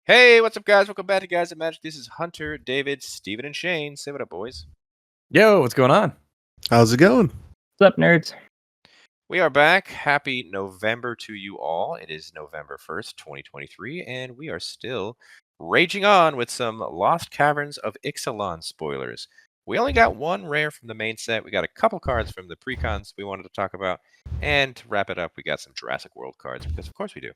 Hey, what's up, guys? Welcome back to Guys at Magic. This is Hunter, David, Steven, and Shane. Say what up, boys. Yo, what's going on? How's it going? What's up, nerds? We are back. Happy November to you all. It is November 1st, 2023, and we are still raging on with some Lost Caverns of Ixalan spoilers. We only got one rare from the main set. We got a couple cards from the Precons we wanted to talk about. And to wrap it up, we got some Jurassic World cards, because of course we do.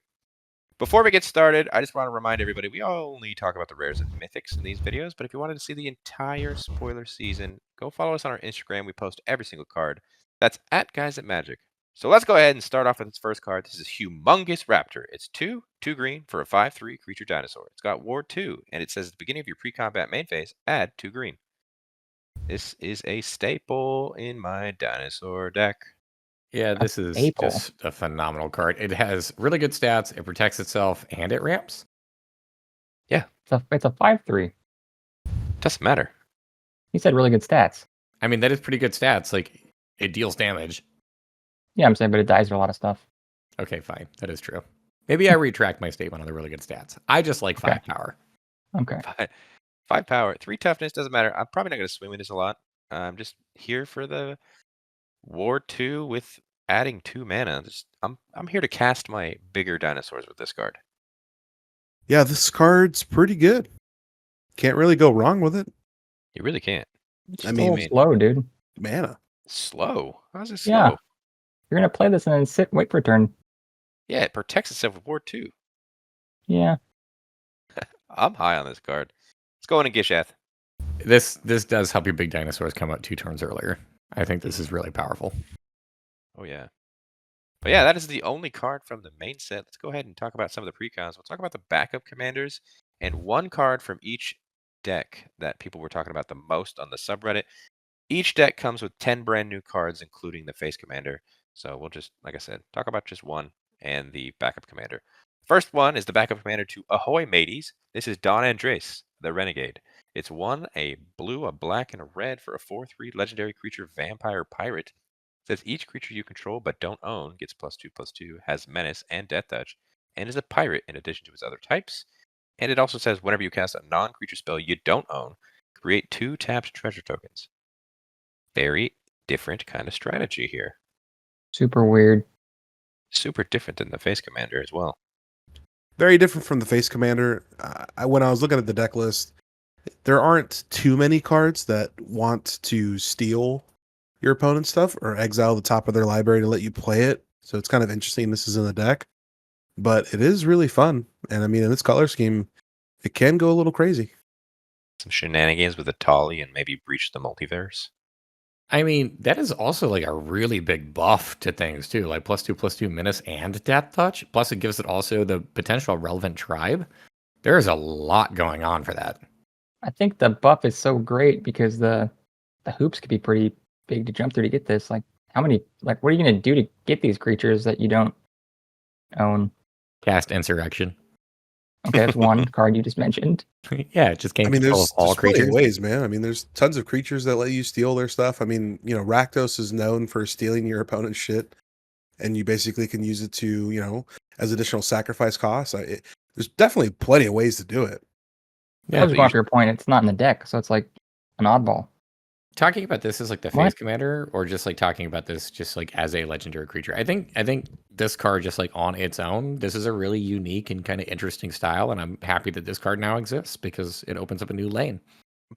Before we get started, I just want to remind everybody, we only talk about the rares and mythics in these videos, but if you wanted to see the entire spoiler season, go follow us on our Instagram. We post every single card. That's at Guys at Magic. So let's go ahead and start off with its first card. This is Humongous Raptor. It's 2 green for a 5/3 creature dinosaur. It's got Ward 2, and it says at the beginning of your pre-combat main phase, add 2 green. This is a staple in my dinosaur deck. Yeah, this is just a phenomenal card. It has really good stats, it protects itself, and it ramps. Yeah. It's a 5/3. Doesn't matter. He said really good stats. I mean, that is pretty good stats. Like, it deals damage. Yeah, I'm saying, but it dies to a lot of stuff. Okay, fine. That is true. Maybe I retract my statement on the really good stats. I just like 5 power. Okay. 5 power, 3 toughness, doesn't matter. I'm probably not going to swing with this a lot. I'm just here for the Ward 2 with adding 2 mana. I'm here to cast my bigger dinosaurs with this card. Yeah, this card's pretty good. Can't really go wrong with it. You really can't. It's slow, dude. Mana. Slow? How's it slow? Yeah. You're going to play this and then sit, wait for a turn. Yeah, it protects itself with Ward 2. Yeah. I'm high on this card. Let's go in and Gishath. This does help your big dinosaurs come out 2 turns earlier. I think this is really powerful. Oh, yeah. But yeah, that is the only card from the main set. Let's go ahead and talk about some of the precons. We'll talk about the backup commanders and one card from each deck that people were talking about the most on the subreddit. Each deck comes with 10 brand new cards, including the face commander. So we'll just, like I said, talk about just one and the backup commander. First one is the backup commander to Ahoy Mateys. This is Don Andres, the Renegade. It's 1, a blue, a black, and a red for a 4/3 legendary creature vampire pirate. It says each creature you control but don't own gets +2/+2, has menace and death touch, and is a pirate in addition to its other types. And it also says whenever you cast a non-creature spell you don't own, create 2 tapped treasure tokens. Very different kind of strategy here. Super weird. Super different than the face commander as well. Very different from the face commander. When I was looking at the deck list, there aren't too many cards that want to steal your opponent's stuff or exile the top of their library to let you play it. So it's kind of interesting this is in the deck. But it is really fun. And I mean, in this color scheme, it can go a little crazy. Some shenanigans with a Tali and maybe breach the multiverse. I mean, that is also like a really big buff to things too, like +2/+2 menace and death touch. Plus, it gives it also the potential relevant tribe. There is a lot going on for that. I think the buff is so great because the hoops could be pretty big to jump through to get this. Like, how many? Like, what are you going to do to get these creatures that you don't own? Cast Insurrection. Okay, that's one card you just mentioned. Yeah, it just can't. I mean, there's all plenty creatures. of ways, man. I mean, there's tons of creatures that let you steal their stuff. I mean, Rakdos is known for stealing your opponent's shit, and you basically can use it to, as additional sacrifice costs. There's definitely plenty of ways to do it. Yeah, I was going for your point. It's not in the deck, so it's like an oddball. Talking about this as like the face commander, or just like talking about this just like as a legendary creature. I think this card just like on its own, this is a really unique and kind of interesting style, and I'm happy that this card now exists because it opens up a new lane.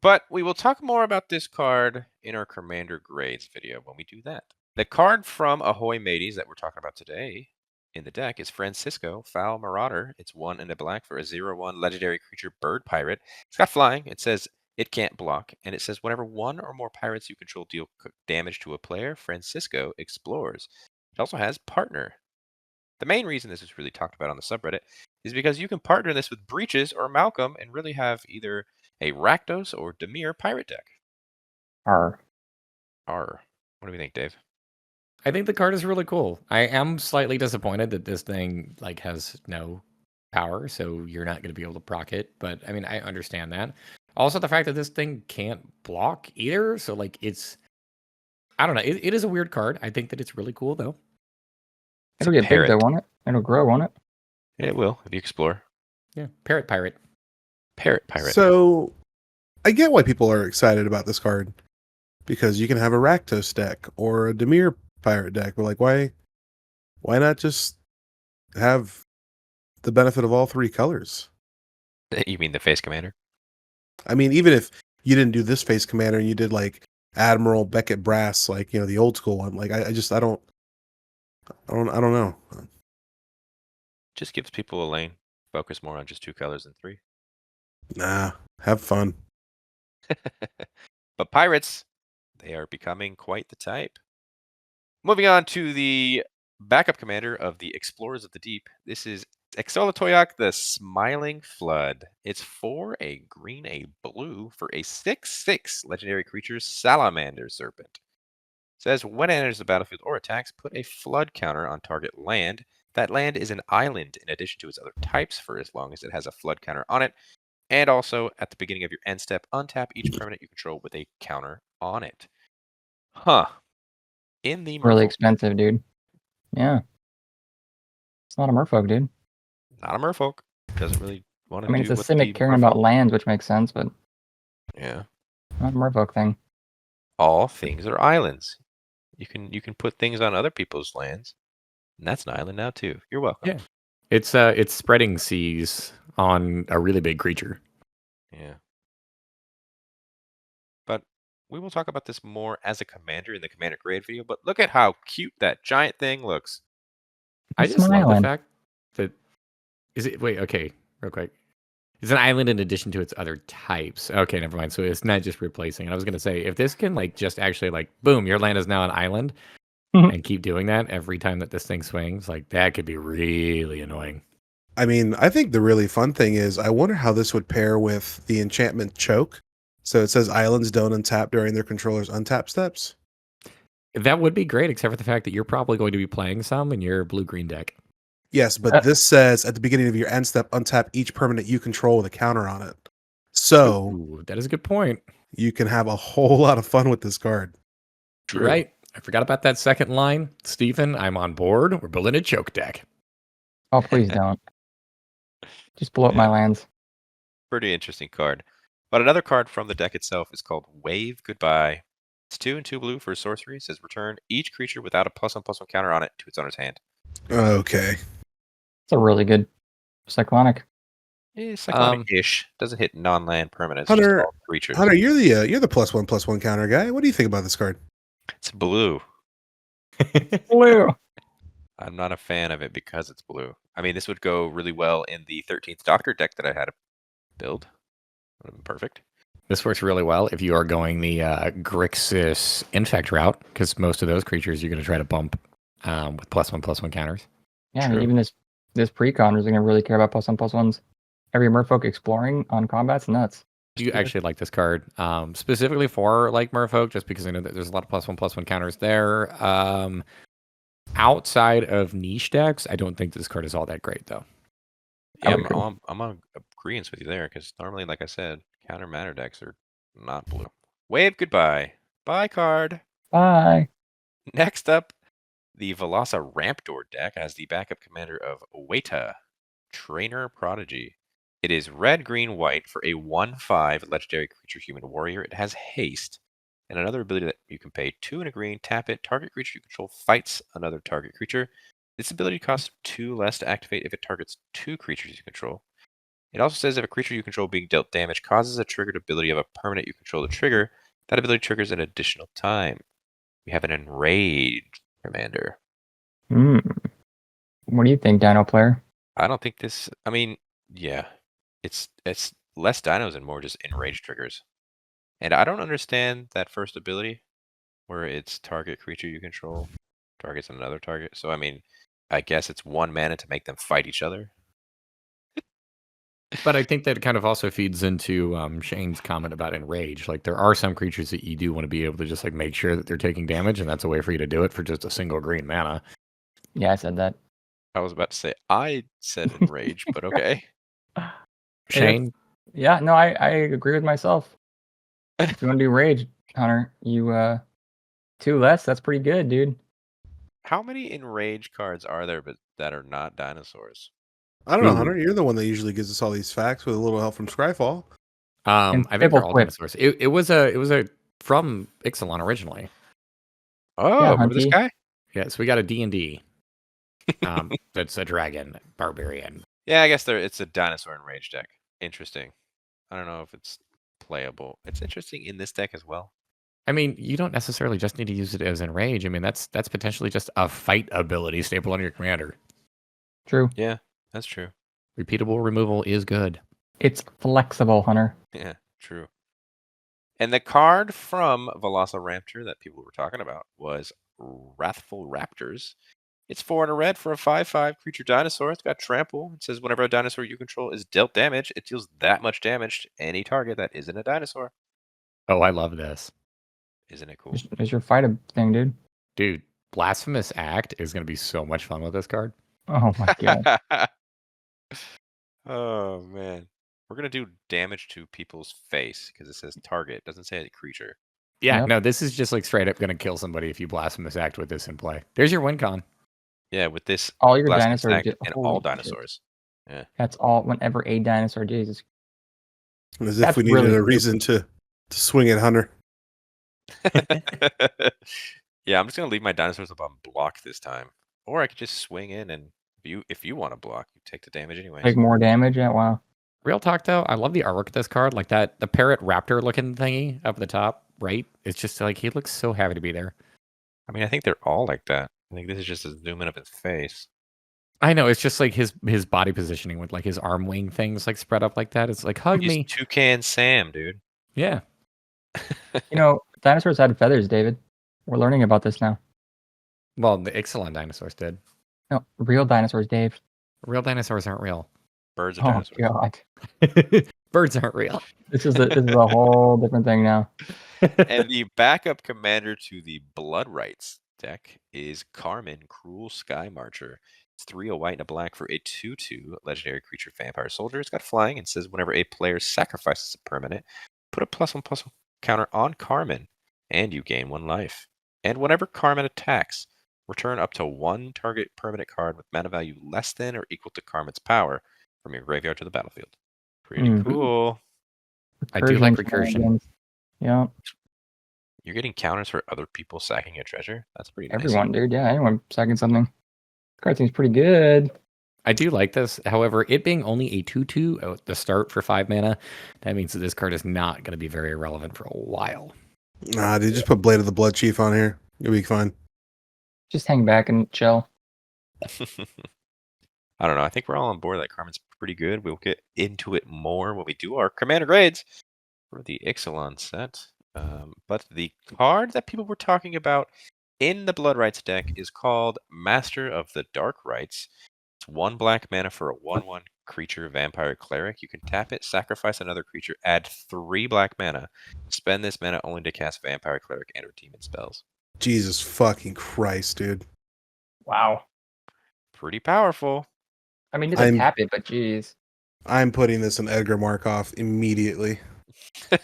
But we will talk more about this card in our Commander Grades video when we do that. The card from Ahoy Mateys that we're talking about today in the deck is Francisco, Fowl Marauder. It's 1 and a black for a 0/1 legendary creature bird pirate. It's got flying. It says it can't block, and it says whenever 1 or more pirates you control deal damage to a player, Francisco explores. It also has partner. The main reason this is really talked about on the subreddit is because you can partner this with Breaches or Malcolm and really have either a Rakdos or Dimir pirate deck. R. What do we think, Dave? I think the card is really cool. I am slightly disappointed that this thing like has no power, so you're not going to be able to proc it. But I mean, I understand that. Also, the fact that this thing can't block either, so like I don't know. It is a weird card. I think that it's really cool though. It'll get big though, won't it? It'll grow, won't it? It will if you explore. Yeah, Parrot Pirate. Parrot Pirate. So I get why people are excited about this card because you can have a Rakdos deck or a Dimir Pirate deck, but like why not just have the benefit of all three colors? You mean the face commander? I mean, even if you didn't do this face commander and you did like Admiral Beckett Brass, like the old school one, like I don't know. Just gives people a lane. Focus more on just 2 colors than 3. Nah, have fun. But pirates, they are becoming quite the type. Moving on to the backup commander of the Explorers of the Deep. This is Xolatoyoc, the Smiling Flood. It's 4, a green, a blue for a 6/6 legendary creature, Salamander Serpent. Says when it enters the battlefield or attacks, put a flood counter on target land. That land is an island in addition to its other types for as long as it has a flood counter on it. And also, at the beginning of your end step, untap each permanent you control with a counter on it. Huh. In the Really Merfolk. expensive, dude. Yeah. It's not a merfolk, dude. Not a Merfolk. Doesn't really want I to mean, do it's a what the Simic caring about Merfolk- lands, which makes sense, but Yeah. not a merfolk thing. All things are islands. You can put things on other people's lands. And that's an island now too. You're welcome. Yeah. It's spreading seas on a really big creature. Yeah. But we will talk about this more as a commander in the Commander Grade video, but look at how cute that giant thing looks. I It's just love the smiling. fact that okay, real quick. It's an island in addition to its other types. Okay, never mind. So it's not just replacing. And I was gonna say, if this can like just actually like boom, your land is now an island, and keep doing that every time that this thing swings, like that could be really annoying. I mean, I think the really fun thing is I wonder how this would pair with the enchantment Choke. So it says islands don't untap during their controller's untap steps. That would be great, except for the fact that you're probably going to be playing some in your blue-green deck. Yes, but this says at the beginning of your end step, untap each permanent you control with a counter on it. So Ooh, that is a good point. you can have a whole lot of fun with this card. You're right. I forgot about that second line. Stephen, I'm on board. We're building a choke deck. Oh, please don't. Just blow up my Yeah. lands. Pretty interesting card. But another card from the deck itself is called Wave Goodbye. It's 2 and 2 blue for a sorcery. It says return each creature without a +1/+1 counter on it to its owner's hand. Okay. It's a really good cyclonic. It's cyclonic-ish. Doesn't hit non-land permanents. Hunter- just all creatures. Hunter, you're the +1/+1 counter guy. What do you think about this card? It's blue. Blue. I'm not a fan of it because it's blue. I mean, this would go really well in the 13th Doctor deck that I had to build. Would have been perfect. This works really well if you are going the Grixis Infect route, because most of those creatures you're going to try to bump with +1/+1 counters. Yeah, I mean, True. even this Precon is going to really care about +1/+1s. Every merfolk exploring on combat's nuts. Do you actually like this card specifically for like Merfolk? Just because I know that there's a lot of +1/+1 counters there. Outside of niche decks, I don't think this card is all that great though. Yeah, would agree. I'm on agreement with you there because normally, like I said, counter mana decks are not blue. Wave goodbye. Bye card. Bye. Next up, the Velasa Raptor deck has the backup commander of Wayta, Trainer Prodigy. It is red, green, white for a 1/5 legendary creature human warrior. It has haste and another ability that you can pay 2 and a green, tap it, target creature you control fights another target creature. This ability costs 2 less to activate if it targets 2 creatures you control. It also says if a creature you control being dealt damage causes a triggered ability of a permanent you control to trigger, that ability triggers an additional time. We have an enraged commander. What do you think, Dino player? I don't think this. I mean, yeah, it's less dinos and more just enraged triggers. And I don't understand that first ability, where it's target creature you control targets another target. So I mean, I guess it's 1 mana to make them fight each other. But I think that kind of also feeds into Shane's comment about enrage. Like there are some creatures that you do want to be able to just like make sure that they're taking damage, and that's a way for you to do it for just a single green mana. Yeah, I said that. I was about to say I said enrage, but okay. Shane, Yeah, no, I agree with myself. If you want to do rage, Hunter, you 2 less. That's pretty good, dude. How many enraged cards are there but that are not dinosaurs? I don't know, Ooh. Hunter. You're the one that usually gives us all these facts with a little help from Scryfall. And I think they're Fibble all Quip. dinosaurs. It was a from Ixalan originally. Oh, remember this Hunty. guy? Yeah, so we got a D&D. That's a dragon barbarian. Yeah, I guess it's a dinosaur and rage deck. Interesting. I don't know if it's playable. It's interesting in this deck as well. I mean, you don't necessarily just need to use it as enrage. I mean, that's potentially just a fight ability staple on your commander. True. Yeah, that's true. Repeatable removal is good. It's flexible, Hunter. Yeah, true. And the card from Velociraptor that people were talking about was Wrathful Raptors. It's 4 and a red for a 5/5 creature dinosaur. It's got trample. It says whenever a dinosaur you control is dealt damage, it deals that much damage to any target that isn't a dinosaur. Oh, I love this. Isn't it cool? It's your fight thing, dude. Dude, Blasphemous Act is going to be so much fun with this card. Oh my god. Oh, man. We're going to do damage to people's face because it says target. It doesn't say a creature. Yeah, Yep. no, this is just like straight up going to kill somebody if you Blasphemous Act with this in play. There's your win con. Yeah, with this All your Blasphemous dinosaurs Act do- and holy all shit. dinosaurs. That's all. Whenever a dinosaur, Jesus. As if That's we needed really a reason to swing at Hunter. Yeah, I'm just going to leave my dinosaurs up on block this time. Or I could just swing in and if you want to block, you take the damage anyways. Take more damage. Yeah, wow. Real talk though, I love the artwork of this card. Like the parrot raptor looking thingy up at the top, right? It's just like he looks so happy to be there. I mean, I think they're all like that. I think this is just a zoom in of his face. I know, it's just like his body positioning with like his arm wing things like spread up like that. It's like hug He's me. Toucan Sam, dude. Yeah. You know, dinosaurs had feathers, David. We're learning about this now. Well, the Ixalan dinosaurs did. No, real dinosaurs, Dave. Real dinosaurs aren't real. Birds are Oh dinosaurs. god. Birds aren't real. This is a whole different thing now. And the backup commander to the Blood Rites deck is Carmen, Cruel Skymarcher. It's 3 a white and a black for a 2/2 legendary creature vampire soldier. It's got flying and says whenever a player sacrifices a permanent, put a +1/+1 counter on Carmen, and you gain 1 life. And whenever Carmen attacks, return up to 1 target permanent card with mana value less than or equal to Carmen's power from your graveyard to the battlefield. Pretty Mhm. cool. I do like Recursion recursion. shenanigans. Yeah, You're getting counters for other people sacking your treasure. That's pretty nice. everyone, dude. Yeah, anyone sacking something. Card seems pretty good. I do like this. However, it being only a 2/2 at the start for 5 mana, that means that this card is not going to be very relevant for a while. Nah, dude, just put Blade of the Blood Chief on here. You'll be fine. Just hang back and chill. I don't know. I think we're all on board that Carmen's pretty good. We'll get into it more when we do our commander grades for the Ixalan set. But the card that people were talking about in the Blood Rites deck is called Master of the Dark Rites. It's 1 black mana for a 1/1 creature vampire cleric. You can tap it, sacrifice another creature, add 3 black mana. Spend this mana only to cast vampire cleric and or demon spells. Jesus fucking Christ, dude. Wow. Pretty powerful. I mean, you can I'm- tap it, but geez. I'm putting this in Edgar Markov immediately. Yeah,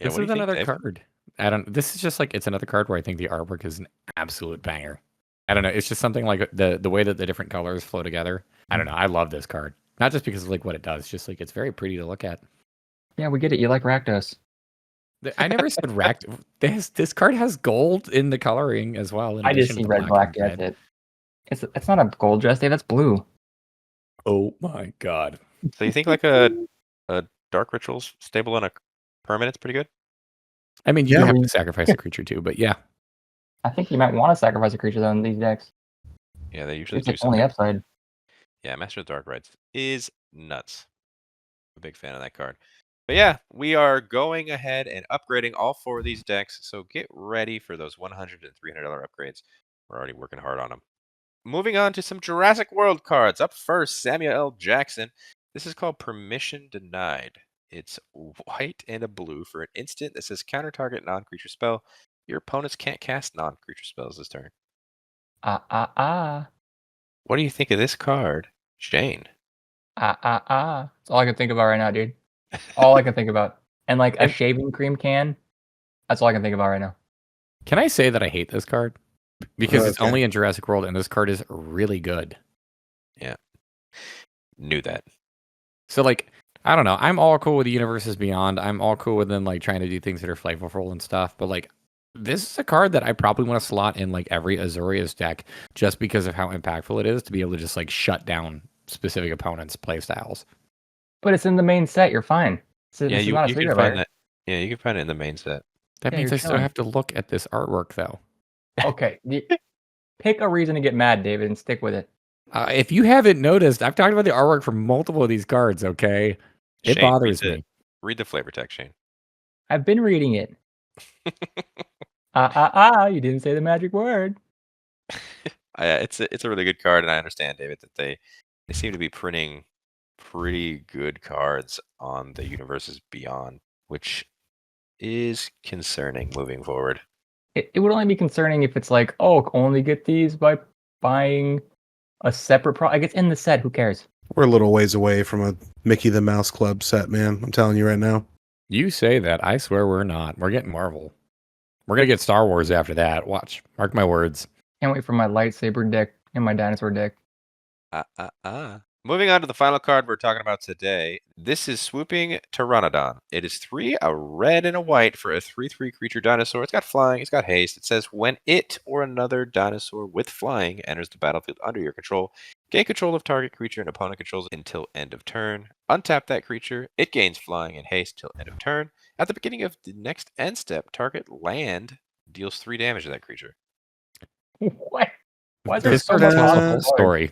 This what do you is think, another Dave? card. I don't. This is just like it's another card where I think the artwork is an absolute banger. I don't know. It's just something like the way that the different colors flow together. I don't know. I love this card. Not just because of like what it does, just like it's very pretty to look at. Yeah, we get it. You like Rakdos. I never said racked. This card has gold in the coloring as well. in I just addition see to the red, black. and That's it. It's not a gold dress, Dave. That's blue. Oh my god. So you think like a Dark Rituals stable on a permanent's pretty good? I mean, you Yeah, have we- to sacrifice a creature too, but yeah. I think you might want to sacrifice a creature though in these decks. Yeah, they usually It's do like only something. upside. Yeah, Master of the Dark Rites is nuts. I'm a big fan of that card. But yeah, we are going ahead and upgrading all 4 of these decks, so get ready for those $100 and $300 upgrades. We're already working hard on them. Moving on to some Jurassic World cards. Up first, Samuel L. Jackson. This is called Permission Denied. It's white and a blue for an instant that says counter target non-creature spell. Your opponents can't cast non-creature spells this turn. What do you think of this card, Shane? That's all I can think about right now, dude. All I can think about. And like a And- shaving cream can. That's all I can think about right now. Can I say that I hate this card? Because it's Okay. only in Jurassic World and this card is really good. Knew that. So like, I don't know. I'm all cool with the Universes Beyond. I'm all cool with them like trying to do things that are flavorful and stuff. But like, this is a card that I probably want to slot in like every Azorius deck just because of how impactful it is to be able to just like shut down specific opponents' playstyles. But it's in the main set. You're fine. So Yeah, this is not a you can secret find layer. that. Yeah, you can find it in the main set. That Yeah, means you're I still chilling. have to look at this artwork though. Okay. Pick a reason to get mad, David, and stick with it. If you haven't noticed, I've talked about the artwork for multiple of these cards. Okay, it Shane, bothers me. Read the flavor text, Shane. I've been reading it. You didn't say the magic word. It's a really good card, and I understand, David, that they seem to be printing pretty good cards on the Universes Beyond, which is concerning moving forward. It would only be concerning if it's like, oh, only get these by buying a separate product. Like, it's in the set. Who cares? We're a little ways away from a Mickey the Mouse Club set, man. I'm telling you right now. You say that. I swear we're not. We're getting Marvel. We're gonna get Star Wars after that. Watch. Mark my words. Can't wait for my lightsaber deck and my dinosaur deck. Moving on to the final card we're talking about today. This is Swooping Pteranodon. It is 3, a red and a white for a 3/3 creature dinosaur. It's got flying, it's got haste. It says when it or another dinosaur with flying enters the battlefield under your control, gain control of target creature and opponent controls until end of turn. Untap that creature. It gains flying and haste till end of turn. At the beginning of the next end step, target land deals 3 damage to that creature. What? Why is there This so card much tells the possible whole story.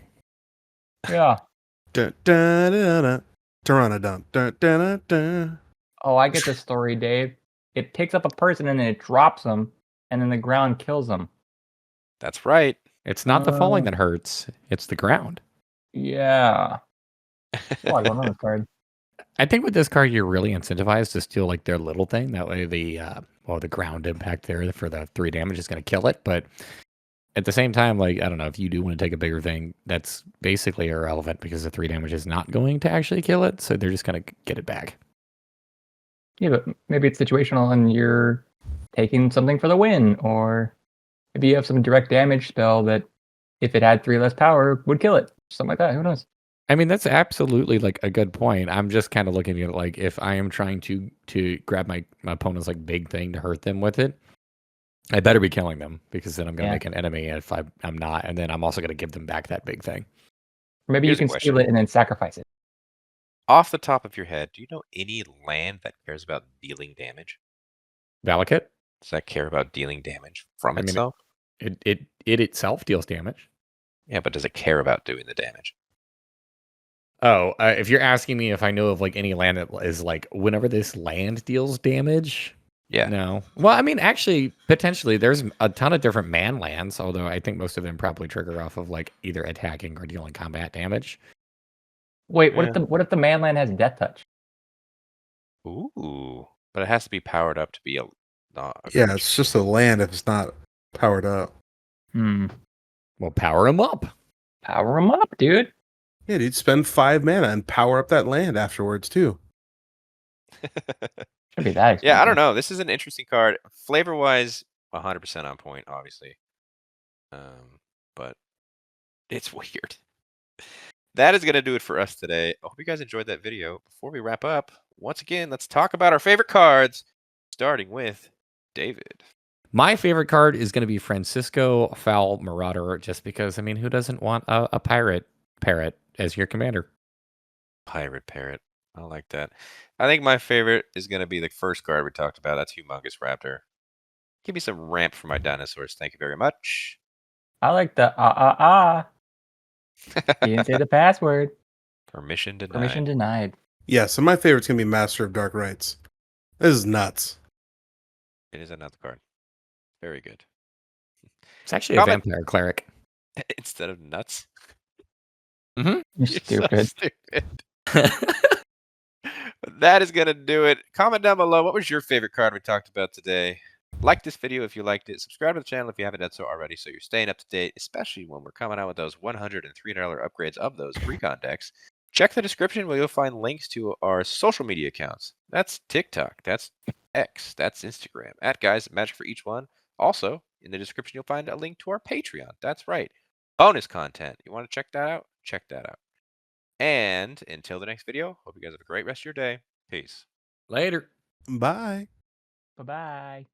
Yeah. Dun, dun, dun, dun. Pteranodon. Dun, dun, dun, dun. Oh, I get the story, Dave. It picks up a person and then it drops them, and then the ground kills them. That's right. It's not the falling that hurts. It's the ground. Yeah. Oh, I don't know this card. I think with this card, you're really incentivized to steal like their little thing. That way, the ground impact there for the 3 damage is going to kill it. But at the same time, like I don't know if you do want to take a bigger thing, that's basically irrelevant because the 3 damage is not going to actually kill it. So they're just going to get it back. Yeah, but maybe it's situational and you're taking something for the win, or maybe you have some direct damage spell that, if it had 3 less power, would kill it. Something like that. Who knows? I mean, that's absolutely like a good point. I'm just kind of looking at it like if I am trying to grab my opponent's like big thing to hurt them with it, I better be killing them because then I'm going to make an enemy. And if I'm not, and then I'm also going to give them back that big thing. Maybe Here's a you can question. steal it and then sacrifice it. Off the top of your head, do you know any land that cares about dealing damage? Valakut? Does that care about dealing damage from I mean, itself? It itself deals damage. Yeah, but does it care about doing the damage? Oh, if you're asking me if I know of like any land that is like whenever this land deals damage, Yeah. no. Well, I mean, actually, potentially, there's a ton of different man lands, although I think most of them probably trigger off of like either attacking or dealing combat damage. Wait, what if the man land has death touch? Ooh, but it has to be powered up to be not a Yeah, creature. it's just a land if it's not powered up. Well, power them up. Power him up, dude. Yeah, dude, spend 5 mana and power up that land afterwards too. Should be that expensive. Yeah, I don't know. This is an interesting card. Flavor-wise, 100% on point, obviously. But it's weird. That is going to do it for us today. I hope you guys enjoyed that video. Before we wrap up, once again, let's talk about our favorite cards, starting with David. My favorite card is going to be Francisco Fowl Marauder, just because, I mean, who doesn't want a pirate parrot as your commander? Pirate Parrot. I like that. I think my favorite is going to be the first card we talked about. That's Humongous Raptor. Give me some ramp for my dinosaurs. Thank you very much. I like the You didn't say the password. Permission denied. Permission denied. Yeah, so my favorite's gonna be Master of Dark Rites. This is nuts. It is another card. Very good. It's actually a vampire cleric. Instead of nuts. You're You're stupid. so stupid. That is going to do it. Comment down below. What was your favorite card we talked about today? Like this video if you liked it. Subscribe to the channel if you haven't done so already so you're staying up to date, especially when we're coming out with those $103 upgrades of those Precon decks. Check the description where you'll find links to our social media accounts. That's TikTok. That's X. That's Instagram. @guys magic for each one. Also, in the description, you'll find a link to our Patreon. That's right. Bonus content. You want to check that out? Check that out. And until the next video, hope you guys have a great rest of your day. Peace. Later. Bye. Bye bye.